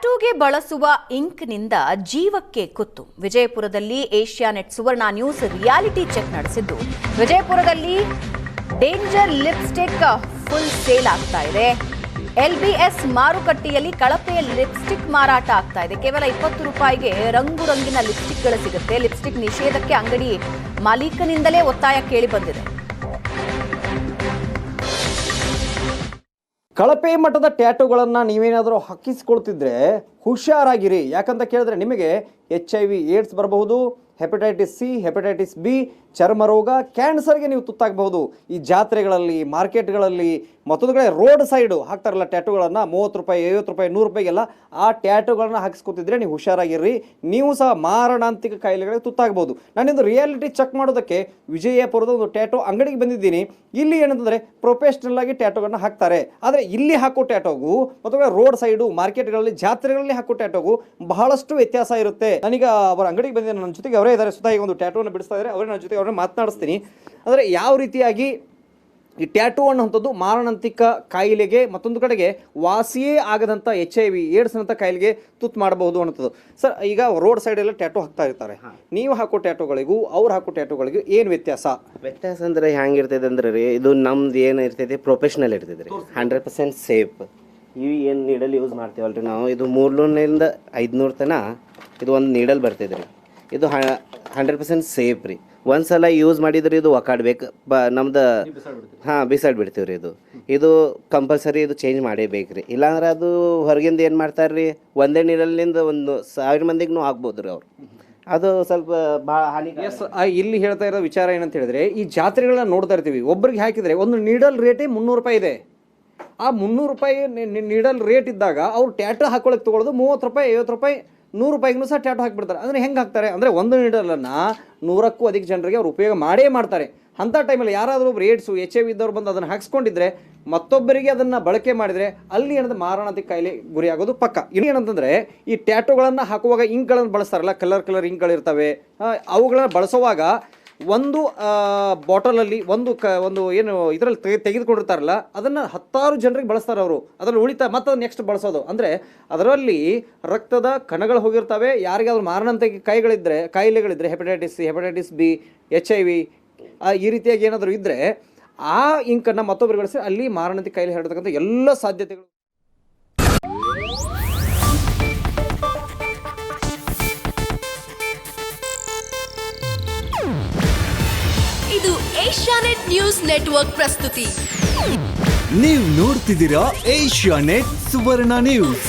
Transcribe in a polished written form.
ಟ್ಯಾಟೂಗೆ ಬಳಸುವ ಇಂಕ್ನಿಂದ ಜೀವಕ್ಕೆ ಕುತ್ತು. ವಿಜಯಪುರದಲ್ಲಿ ಏಷ್ಯಾನೆಟ್ ಸುವರ್ಣ ನ್ಯೂಸ್ ರಿಯಾಲಿಟಿ ಚೆಕ್ ನಡೆಸಿದ್ದು, ವಿಜಯಪುರದಲ್ಲಿ ಡೇಂಜರ್ ಲಿಪ್ಸ್ಟಿಕ್ ಫುಲ್ ಸೇಲ್ ಆಗ್ತಾ ಇದೆ. LBS ಮಾರುಕಟ್ಟೆಯಲ್ಲಿ ಕಳಪೆಯ ಲಿಪ್ಸ್ಟಿಕ್ ಮಾರಾಟ ಆಗ್ತಾ ಇದೆ. ಕೇವಲ 20 ರೂಪಾಯಿಗೆ ರಂಗು ರಂಗಿನ ಲಿಪ್ಸ್ಟಿಕ್ಗಳು ಸಿಗುತ್ತೆ. ಲಿಪ್ಸ್ಟಿಕ್ ನಿಷೇಧಕ್ಕೆ ಅಂಗಡಿ ಮಾಲೀಕನಿಂದಲೇ ಒತ್ತಾಯ ಕೇಳಿ ಬಂದಿದೆ. ಕಳಪೆ ಮಟ್ಟದ ಟ್ಯಾಟೂಗಳನ್ನು ನೀವೇನಾದರೂ ಹಾಕಿಸಿಕೊಳ್ತಿದ್ರೆ ಹುಷಾರಾಗಿರಿ. ಯಾಕಂತ ಕೇಳಿದ್ರೆ ನಿಮಗೆ HIV ಏಡ್ಸ್ ಬರಬಹುದು, ಹೆಪಟೈಟಿಸ್ C, ಹೆಪಟೈಟಿಸ್ B, ಚರ್ಮ ರೋಗ, ಕ್ಯಾನ್ಸರ್ಗೆ ನೀವು ತುತ್ತಾಗಬಹುದು. ಈ ಜಾತ್ರೆಗಳಲ್ಲಿ, ಮಾರ್ಕೆಟ್ಗಳಲ್ಲಿ, ಮತ್ತೊಂದು ಕಡೆ ರೋಡ್ ಸೈಡು ಹಾಕ್ತಾರಲ್ಲ ಟ್ಯಾಟೂಗಳನ್ನು, 30 ರೂಪಾಯಿ, 50 ರೂಪಾಯಿ, 100 ರೂಪಾಯಿಗೆಲ್ಲ ಆ ಟ್ಯಾಟೂಗಳನ್ನ ಹಾಕಿಸ್ಕೊತಿದ್ರೆ ನೀವು ಹುಷಾರಾಗಿರ್ರಿ. ನೀವು ಸಹ ಮಾರಣಾಂತಿಕ ಕಾಯಿಲೆಗಳಿಗೆ ತುತ್ತಾಗಬಹುದು. ನಾನಿಂದು ರಿಯಾಲಿಟಿ ಚೆಕ್ ಮಾಡೋದಕ್ಕೆ ವಿಜಯಪುರದ ಒಂದು ಟ್ಯಾಟೂ ಅಂಗಡಿಗೆ ಬಂದಿದ್ದೀನಿ. ಇಲ್ಲಿ ಏನಂತಂದರೆ ಪ್ರೊಫೆಷ್ನಲ್ ಆಗಿ ಟ್ಯಾಟೂಗಳನ್ನ ಹಾಕ್ತಾರೆ. ಆದರೆ ಇಲ್ಲಿ ಹಾಕೋ ಟ್ಯಾಟೂಗೂ ಮತ್ತು ರೋಡ್ ಸೈಡು, ಮಾರ್ಕೆಟ್ಗಳಲ್ಲಿ, ಜಾತ್ರೆಗಳಲ್ಲಿ ಹಾಕೋ ಟ್ಯಾಟೂಗೂ ಬಹಳಷ್ಟು ವ್ಯತ್ಯಾಸ ಇರುತ್ತೆ. ನಾನೀಗ ಅವರ ಅಂಗಡಿಗೆ ಬಂದಿದ್ದೀನಿ. ನನ್ನ ಜೊತೆಗೆ ಅವರೇ ಇದ್ದಾರೆ, ಸ್ವತಃ ಒಂದು ಟ್ಯಾಟೂವನ್ನು ಬಿಡಿಸ್ತಾ ಇದ್ದಾರೆ. ಅವರೇ ನನ್ನ ಜೊತೆಗೆ ಅವ್ರನ್ನ ಮಾತನಾಡಿಸ್ತೀನಿ. ಅಂದರೆ ಯಾವ ರೀತಿಯಾಗಿ ಈ ಟ್ಯಾಟೂ ಅನ್ನುವಂಥದ್ದು ಮಾರಣಾಂತಿಕ ಕಾಯಿಲೆಗೆ, ಮತ್ತೊಂದು ಕಡೆಗೆ ವಾಸಿಯೇ ಆಗದಂಥ HIV ಏಡ್ಸ್ ಅಂತ ಕಾಯಿಲೆಗೆ ತುತ್ತು ಮಾಡಬಹುದು ಅನ್ನೋದು. ಸರ್, ಈಗ ರೋಡ್ ಸೈಡೆಲ್ಲ ಟ್ಯಾಟೂ ಹಾಕ್ತಾ ಇರ್ತಾರೆ. ನೀವು ಹಾಕೋ ಟ್ಯಾಟೂಗಳಿಗೂ ಅವ್ರು ಹಾಕೋ ಟ್ಯಾಟೂಗಳಿಗೂ ಏನು ವ್ಯತ್ಯಾಸ ಅಂದರೆ ಹೆಂಗಿರ್ತದೆ ಅಂದ್ರೆ ರೀ, ಇದು ನಮ್ದು ಏನು ಇರ್ತೈತಿ ಪ್ರೊಫೆಷ್ನಲ್ ಇರ್ತೈತೆ ರೀ, 100% ಸೇಫ್. ಇವು ಏನು ನೀಡಲ್ ಯೂಸ್ ಮಾಡ್ತೀವಲ್ರಿ ನಾವು, ಇದು 300ರಿಂದ 500 ತನಕ ಇದು ಒಂದು ನೀಡಲ್ ಬರ್ತೈತೆ ರೀ. ಇದು 100% ಸೇಫ್ ರೀ. ಒಂದ್ಸಲ ಯೂಸ್ ಮಾಡಿದ್ರೆ ಇದು ಒಕ್ಕಾಡ್ಬೇಕು, ನಮ್ದು ಬಿಸಾಡ್ಬಿಡ್ತೀವಿ ರೀ. ಇದು ಕಂಪಲ್ಸರಿ ಇದು ಚೇಂಜ್ ಮಾಡೇಬೇಕು ರೀ. ಇಲ್ಲಾಂದ್ರೆ ಅದು ಹೊರಗಿಂದ ಏನು ಮಾಡ್ತಾರೆ ರೀ, ಒಂದೇ ನೀಡಲ್ಲಿಂದ 1000 ಮಂದಿಗೂ ಆಗ್ಬೋದು ರೀ ಅವ್ರು. ಅದು ಸ್ವಲ್ಪ ಭಾಳ ಹಾನಿ. ಇಲ್ಲಿ ಹೇಳ್ತಾ ಇರೋ ವಿಚಾರ ಏನಂತ ಹೇಳಿದ್ರೆ, ಈ ಜಾತ್ರೆಗಳನ್ನ ನೋಡ್ತಾ ಇರ್ತೀವಿ. ಒಬ್ಬರಿಗೆ ಹಾಕಿದರೆ ಒಂದು ನೀಡಲ್ ರೇಟೇ 300 ರೂಪಾಯಿ ಇದೆ. ಆ 300 ರೂಪಾಯಿ ನೀಡಲ್ ರೇಟ್ ಇದ್ದಾಗ ಅವ್ರು ಟ್ಯಾಟೂ ಹಾಕೊಳ್ಳೋಕೆ ತೊಗೊಳ್ಳೋದು 30 ರೂಪಾಯಿ, 50 ರೂಪಾಯಿ, 100 ರೂಪಾಯಿಗೂ ಸಹ ಟ್ಯಾಟೂ ಹಾಕಿಬಿಡ್ತಾರೆ. ಅಂದರೆ ಹೆಂಗೆ ಹಾಕ್ತಾರೆ ಅಂದರೆ, ಒಂದು ನೀಡಲನ್ನು 100ಕ್ಕೂ ಅಧಿಕ ಜನರಿಗೆ ಅವ್ರು ಉಪಯೋಗ ಮಾಡೇ ಮಾಡ್ತಾರೆ. ಅಂಥ ಟೈಮಲ್ಲಿ ಯಾರಾದರೂ ಒಬ್ರು ಏಡ್ಸು, HIV ಇದ್ದವ್ರು ಬಂದು ಅದನ್ನು ಹಾಕ್ಸ್ಕೊಂಡಿದ್ರೆ, ಮತ್ತೊಬ್ಬರಿಗೆ ಅದನ್ನು ಬಳಕೆ ಮಾಡಿದರೆ ಅಲ್ಲಿ ಏನಂದ್ರೆ ಮಾರಣಾಂತಿಕ ಕಾಯಿಲೆ ಗುರಿಯಾಗೋದು ಪಕ್ಕ. ಇನ್ನೇನಂತಂದರೆ, ಈ ಟ್ಯಾಟೂಗಳನ್ನು ಹಾಕುವಾಗ ಇಂಕ್ಗಳನ್ನು ಬಳಸ್ತಾರಲ್ಲ, ಕಲರ್ ಇಂಕ್ಗಳಿರ್ತವೆ. ಅವುಗಳನ್ನು ಬಳಸುವಾಗ ಒಂದು ಬಾಟಲಲ್ಲಿ ಒಂದು ಏನು ಇದರಲ್ಲಿ ತೆಗೆದುಕೊಂಡಿರ್ತಾರಲ್ಲ, ಅದನ್ನು 10 ಜನರಿಗೆ ಬಳಸ್ತಾರೆ ಅವರು. ಅದರಲ್ಲಿ ಉಳಿತಾ ಮತ್ತೆ ನೆಕ್ಸ್ಟ್ ಬಳಸೋದು. ಅಂದರೆ ಅದರಲ್ಲಿ ರಕ್ತದ ಕಣಗಳು ಹೋಗಿರ್ತವೆ. ಯಾರಿಗಾದ್ರೂ ಮಾರಣಾಂತಿಕ ಕಾಯಿಲೆಗಳಿದ್ದರೆ hepatitis C, hepatitis B, HIV ಈ ರೀತಿಯಾಗಿ ಏನಾದರೂ ಇದ್ದರೆ ಆ ಇಂಕನ್ನು ಮತ್ತೊಬ್ಬರು ಬಳಸಿ ಅಲ್ಲಿ ಮಾರಣಾಂತಿಕ ಕಾಯಿಲೆ ಹರಡತಕ್ಕಂಥ ಎಲ್ಲ ಸಾಧ್ಯತೆಗಳು. ಇದು ಏಷ್ಯಾನೆಟ್ ನ್ಯೂಸ್ ನೆಟ್ವರ್ಕ್ ಪ್ರಸ್ತುತಿ. ನೀವು ನೋಡ್ತಿದ್ದೀರಾ ಏಷ್ಯಾನೆಟ್ ಸುವರ್ಣ ನ್ಯೂಸ್.